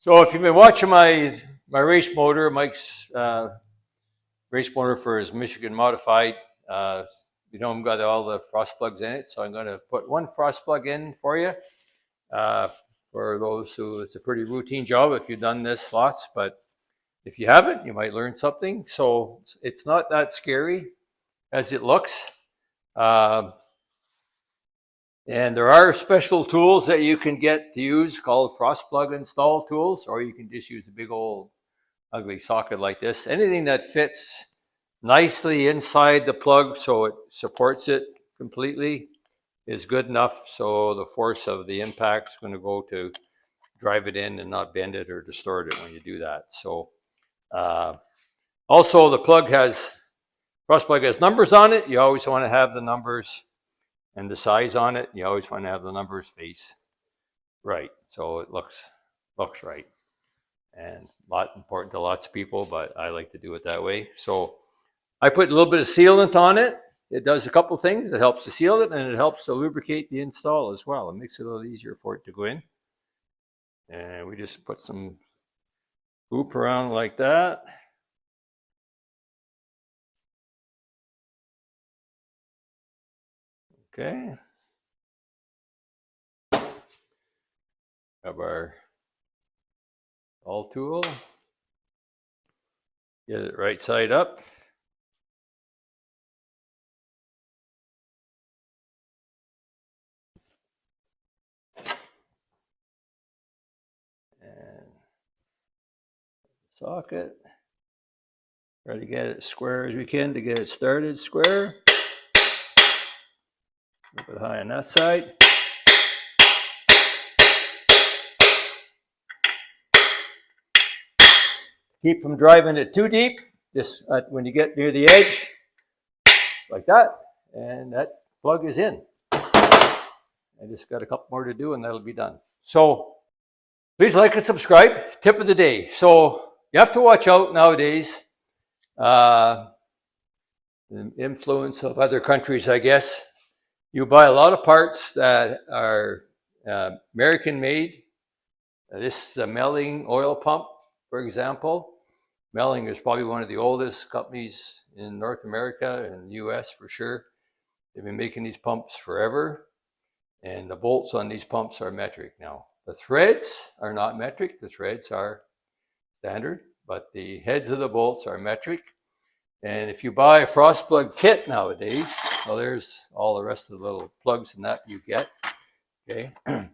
So if you've been watching my race motor, Mike's race motor for his Michigan Modified, I've got all the frost plugs in it. So I'm going to put one frost plug in for you. Uh, for those who, it's a pretty routine job if you've done this lots, but if you haven't, you might learn something. So it's not that scary as it looks. And there are special tools that you can get to use called frost plug install tools, or you can just use a big old ugly socket like this. Anything that fits nicely inside the plug so it supports it completely is good enough. So the force of the impact is going to go to drive it in and not bend it or distort it when you do that. So also the frost plug has numbers on it. You always want to have the numbers and the size on it. You always want to have the numbers face right, so it looks right. And a lot important to lots of people, but I like to do it that way. So I put a little bit of sealant on it. It does a couple things. It helps to seal it, and it helps to lubricate the install as well. It makes it a little easier for it to go in. And we just put some hoop around like that. Okay. Have our all tool. Get it right side up. And socket. Try to get it square as we can to get it started square. A little bit high on that side. Keep from driving it too deep. Just when you get near the edge, like that, and that plug is in. I just got a couple more to do and that'll be done. So please like and subscribe. Tip of the day. So you have to watch out nowadays. The influence of other countries, I guess. You buy a lot of parts that are American made. This is a Melling oil pump, for example. Melling is probably one of the oldest companies in North America and the US for sure. They've been making these pumps forever. And the bolts on these pumps are metric now. The threads are not metric. The threads are standard, but the heads of the bolts are metric. And if you buy a frost plug kit nowadays, well, there's all the rest of the little plugs and that you get. Okay. The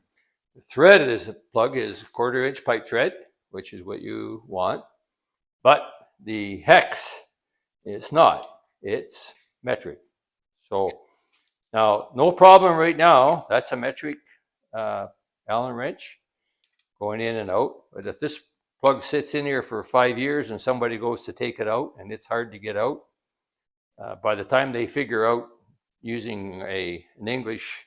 thread is a plug is 1/4 inch pipe thread, which is what you want. But the hex is not. It's metric. So now, no problem right now. That's a metric Allen wrench going in and out. But if this plug sits in here for 5 years and somebody goes to take it out and it's hard to get out, by the time they figure out using an English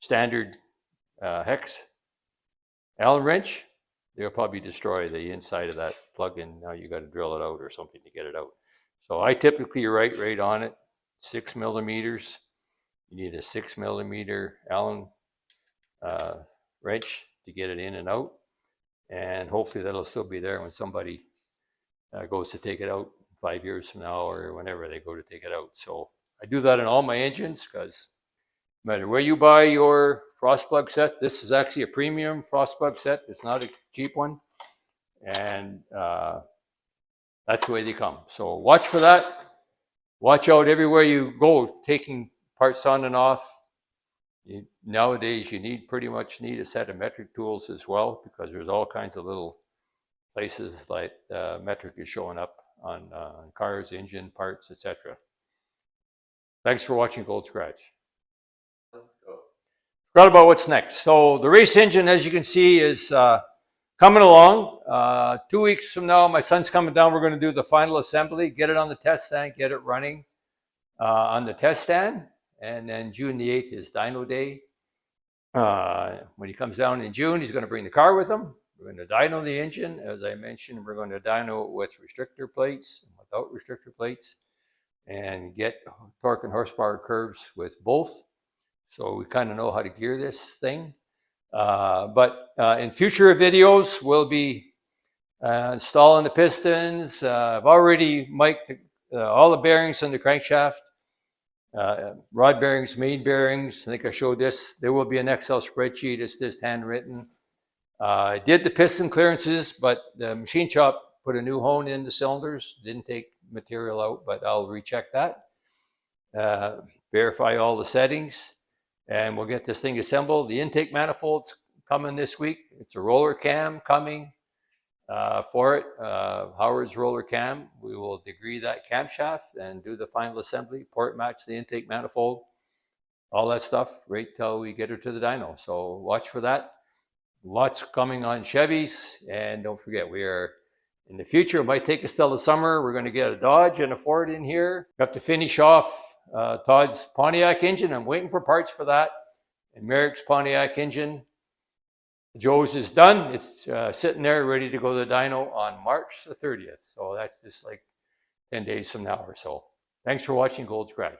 standard hex Allen wrench, they'll probably destroy the inside of that plug, and now you got to drill it out or something to get it out. So I typically write right on it, 6 millimeters. You need a 6 millimeter Allen wrench to get it in and out. And hopefully that'll still be there when somebody goes to take it out 5 years from now or whenever they go to take it out. So I do that in all my engines because no matter where you buy your frost plug set, this is actually a premium frost plug set. It's not a cheap one. And that's the way they come. So watch for that. Watch out everywhere you go, taking parts on and off. Nowadays, you pretty much need a set of metric tools as well, because there's all kinds of little places like metric is showing up on cars, engine parts, etc. Thanks for watching Gold Scratch. Forgot about what's next. So the race engine, as you can see, is coming along. 2 weeks from now, my son's coming down. We're going to do the final assembly, get it on the test stand, get it running on the test stand. And then June the 8th is dyno day. When he comes down in June, he's going to bring the car with him. We're going to dyno the engine. As I mentioned, we're going to dyno it with restrictor plates and without restrictor plates, and get torque and horsepower curves with both. So we kind of know how to gear this thing. But in future videos, we'll be installing the pistons. I've already mic'd all the bearings on the crankshaft, rod bearings, main bearings. I think I showed this. There will be an Excel spreadsheet. It's just handwritten. I did the piston clearances, but the machine shop put a new hone in the cylinders. Didn't take material out, but I'll recheck that. Verify all the settings, and we'll get this thing assembled. The intake manifold's coming this week. It's a roller cam coming for it. Howard's roller cam. We will degree that camshaft and do the final assembly, port match the intake manifold, all that stuff right till we get her to the dyno. So watch for that. Lots coming on Chevys, and don't forget, we are in the future. It might take us till the summer. We're going to get a Dodge and a Ford in here. We have to finish off Todd's Pontiac engine. I'm waiting for parts for that. And Merrick's Pontiac engine. Joe's is done. It's sitting there ready to go to the dyno on March the 30th. So that's just like 10 days from now or so. Thanks for watching Gold's Garage.